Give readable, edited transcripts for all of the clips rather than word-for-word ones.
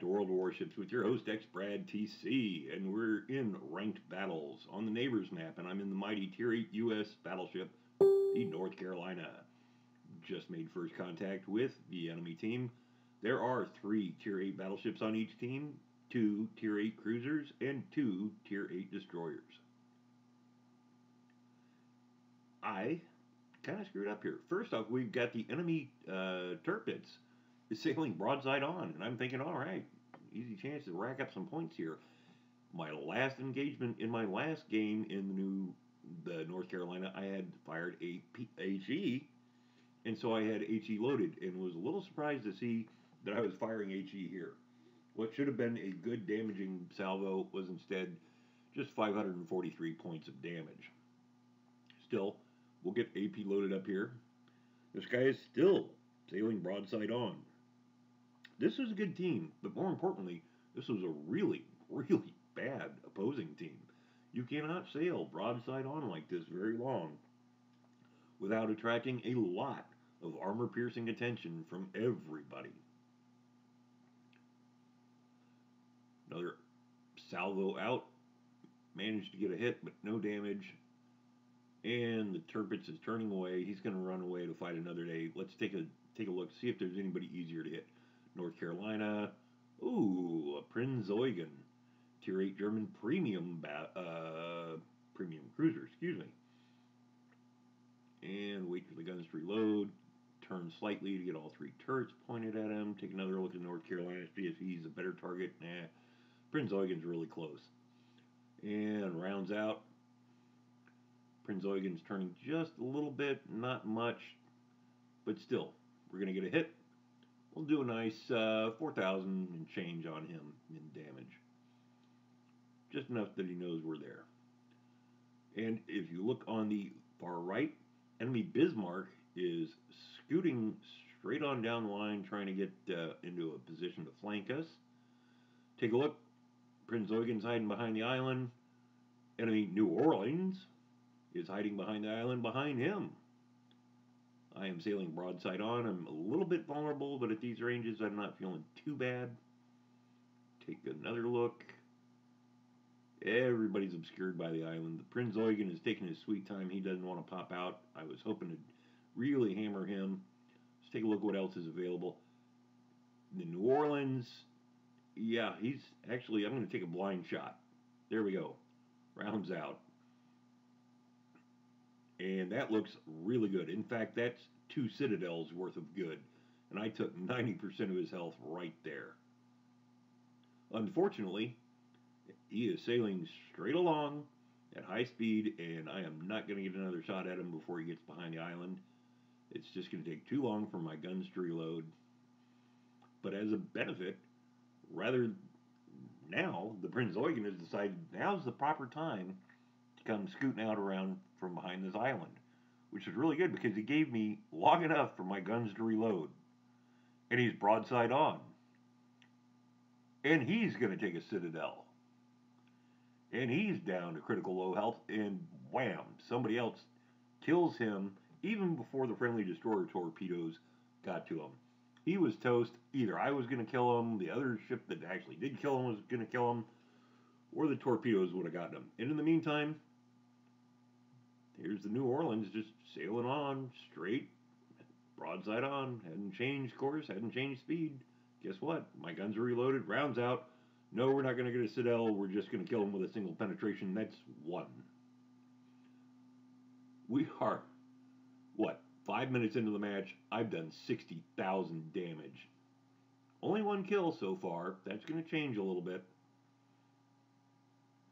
to World of Warships with your host X-Brad TC, and we're in ranked battles on the neighbors map, and I'm in the mighty Tier 8 U.S. battleship, the North Carolina. Just made first contact with the enemy team. There are 3 Tier 8 battleships on each team, 2 Tier 8 cruisers, and 2 Tier 8 destroyers. I kind of screwed up here. First off, we've got the enemy turrets is sailing broadside on, and I'm thinking, all right, easy chance to rack up some points here. My last engagement in my last game in the North Carolina, I had fired a HE, and so I had HE loaded, and was a little surprised to see that I was firing HE here. What should have been a good damaging salvo was instead just 543 points of damage. Still, we'll get AP loaded up here. This guy is still sailing broadside on. This was a good team, but more importantly, this was a really, really bad opposing team. You cannot sail broadside on like this very long without attracting a lot of armor-piercing attention from everybody. Another salvo out, managed to get a hit, but no damage. And the Tirpitz is turning away. He's going to run away to fight another day. Let's take a look, see if there's anybody easier to hit. North Carolina. Ooh, a Prinz Eugen. Tier 8 German premium cruiser, excuse me. And wait for the guns to reload. Turn slightly to get all 3 turrets pointed at him. Take another look at North Carolina, see if he's a better target. Nah, Prinz Eugen's really close. And rounds out. Prinz Eugen's turning just a little bit, not much, but still, we're going to get a hit. We'll do a nice 4,000 and change on him in damage. Just enough that he knows we're there. And if you look on the far right, enemy Bismarck is scooting straight on down the line, trying to get into a position to flank us. Take a look. Prinz Eugen's hiding behind the island. Enemy New Orleans is hiding behind the island behind him. I am sailing broadside on. I'm a little bit vulnerable, but at these ranges I'm not feeling too bad. Take another look. Everybody's obscured by the island. The Prinz Eugen is taking his sweet time. He doesn't want to pop out. I was hoping to really hammer him. Let's take a look what else is available. The New Orleans, yeah, he's actually, I'm going to take a blind shot. There we go. Rounds out. And that looks really good. In fact, that's 2 citadels worth of good. And I took 90% of his health right there. Unfortunately, he is sailing straight along at high speed, and I am not going to get another shot at him before he gets behind the island. It's just going to take too long for my guns to reload. But as a benefit, rather now, the Prinz Eugen has decided now's the proper time to come scooting out around from behind this island, which is really good because he gave me long enough for my guns to reload. And he's broadside on. And he's going to take a citadel. And he's down to critical low health, and wham, somebody else kills him even before the friendly destroyer torpedoes got to him. He was toast. Either I was going to kill him, the other ship that actually did kill him was going to kill him, or the torpedoes would have gotten him. And in the meantime, here's the New Orleans just sailing on straight, broadside on. Hadn't changed course, hadn't changed speed. Guess what? My guns are reloaded, rounds out. No, we're not going to get a citadel. We're just going to kill him with a single penetration. That's 1. We are, 5 minutes into the match, I've done 60,000 damage. Only 1 kill so far. That's going to change a little bit.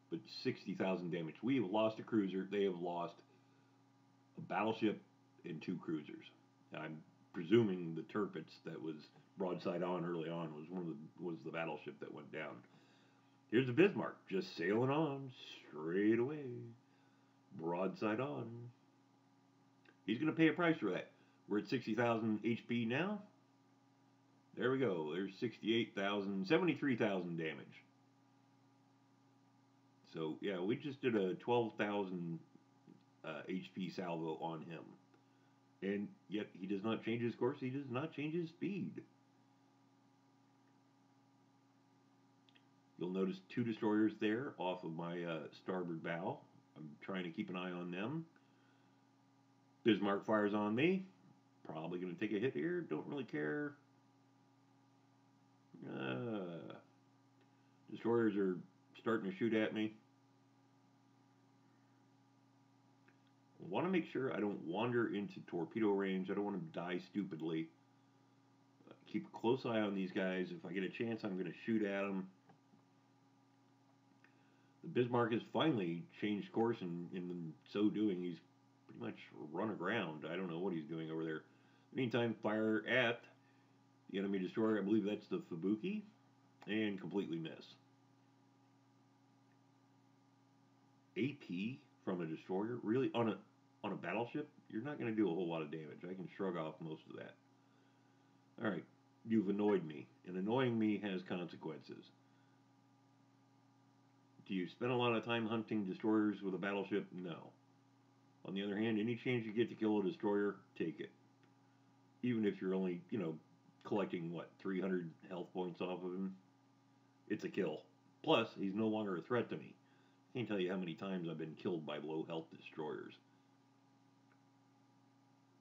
But 60,000 damage. We have lost a cruiser. They have lost a battleship and 2 cruisers. I'm presuming the Tirpitz that was broadside on early on was the battleship that went down. Here's the Bismarck just sailing on straight away, broadside on. He's going to pay a price for that. We're at 60,000 HP now. There we go. There's 68,000, 73,000 damage. So yeah, we just did a 12,000 HP salvo on him. And yet he does not change his course, he does not change his speed. You'll notice 2 destroyers there off of my starboard bow. I'm trying to keep an eye on them. Bismarck fires on me. Probably going to take a hit here. Don't really care. Destroyers are starting to shoot at me. I want to make sure I don't wander into torpedo range. I don't want to die stupidly. Keep a close eye on these guys. If I get a chance, I'm going to shoot at them. The Bismarck has finally changed course, and in so doing, he's pretty much run aground. I don't know what he's doing over there. Meantime, fire at the enemy destroyer. I believe that's the Fubuki, and completely miss. AP from a destroyer, really on a battleship, you're not going to do a whole lot of damage. I can shrug off most of that. All right, you've annoyed me, and annoying me has consequences. Do you spend a lot of time hunting destroyers with a battleship? No. On the other hand, any chance you get to kill a destroyer, take it. Even if you're only, collecting, 300 health points off of him, it's a kill. Plus, he's no longer a threat to me. I can't tell you how many times I've been killed by low health destroyers.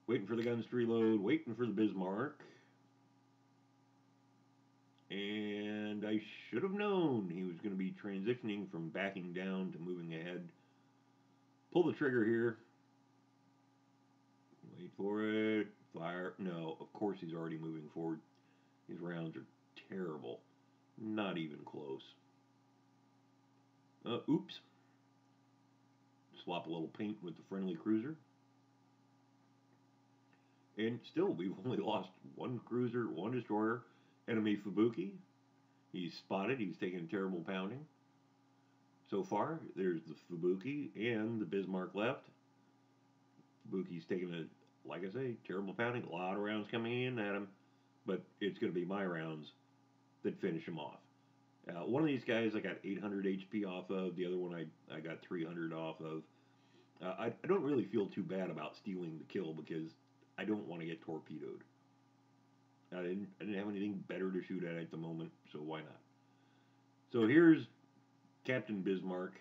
Waiting for the guns to reload, waiting for the Bismarck. And I should have known he was going to be transitioning from backing down to moving ahead. Pull the trigger here. Wait for it. Fire. No, of course he's already moving forward. These rounds are terrible. Not even close. Oops. Swap a little paint with the friendly cruiser. And still, we've only lost 1 cruiser, 1 destroyer. Enemy Fubuki. He's spotted. He's taking a terrible pounding. So far, there's the Fubuki and the Bismarck left. Fubuki's taking a, like I say, terrible pounding. A lot of rounds coming in at him. But it's going to be my rounds that finish him off. One of these guys I got 800 HP off of. The other one I got 300 off of. I don't really feel too bad about stealing the kill because I don't want to get torpedoed. I didn't have anything better to shoot at the moment, so why not? So here's Captain Bismarck.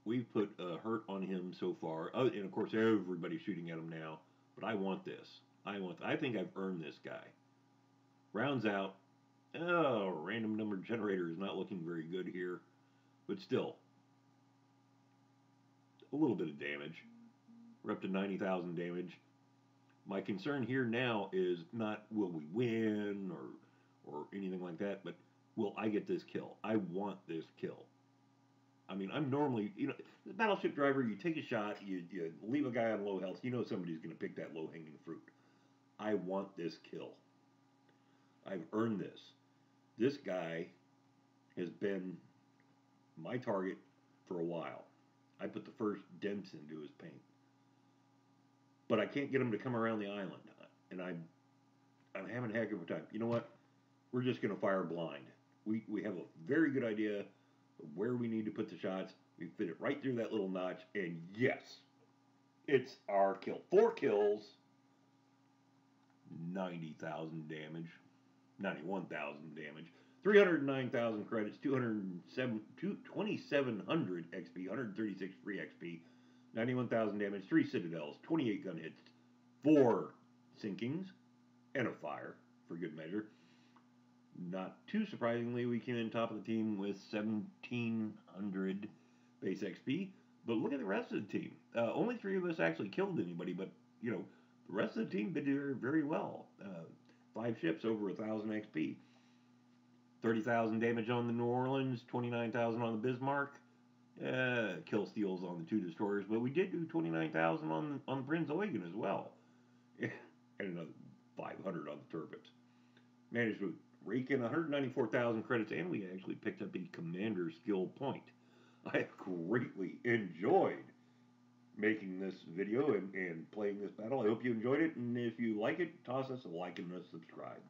We've put a hurt on him so far, and of course everybody's shooting at him now. But I want this. I think I've earned this guy. Rounds out. Oh, random number generator is not looking very good here, but still, a little bit of damage. We're up to 90,000 damage. My concern here now is not will we win or anything like that, but will I get this kill? I want this kill. I mean, I'm normally, the battleship driver, you take a shot, you leave a guy on low health, somebody's going to pick that low-hanging fruit. I want this kill. I've earned this. This guy has been my target for a while. I put the first dents into his paint. But I can't get him to come around the island. And I'm having a heck of a time. You know what? We're just going to fire blind. We have a very good idea of where we need to put the shots. We fit it right through that little notch. And yes, it's our kill. 4 kills, 90,000 damage, 91,000 damage, 309,000 credits, 2,700 XP, 136 free XP, 91,000 damage, 3 citadels, 28 gun hits, 4 sinkings, and a fire, for good measure. Not too surprisingly, we came in top of the team with 1,700 base XP. But look at the rest of the team. Only 3 of us actually killed anybody, but, the rest of the team did very well. 5 ships, over 1,000 XP. 30,000 damage on the New Orleans, 29,000 on the Bismarck. Kill steals on the 2 destroyers, but we did do 29,000 on the Prinz Eugen as well. And another 500 on the Turbot. Managed to rake in 194,000 credits, and we actually picked up a commander skill point. I have greatly enjoyed making this video and playing this battle. I hope you enjoyed it, and if you like it, toss us a like and a subscribe.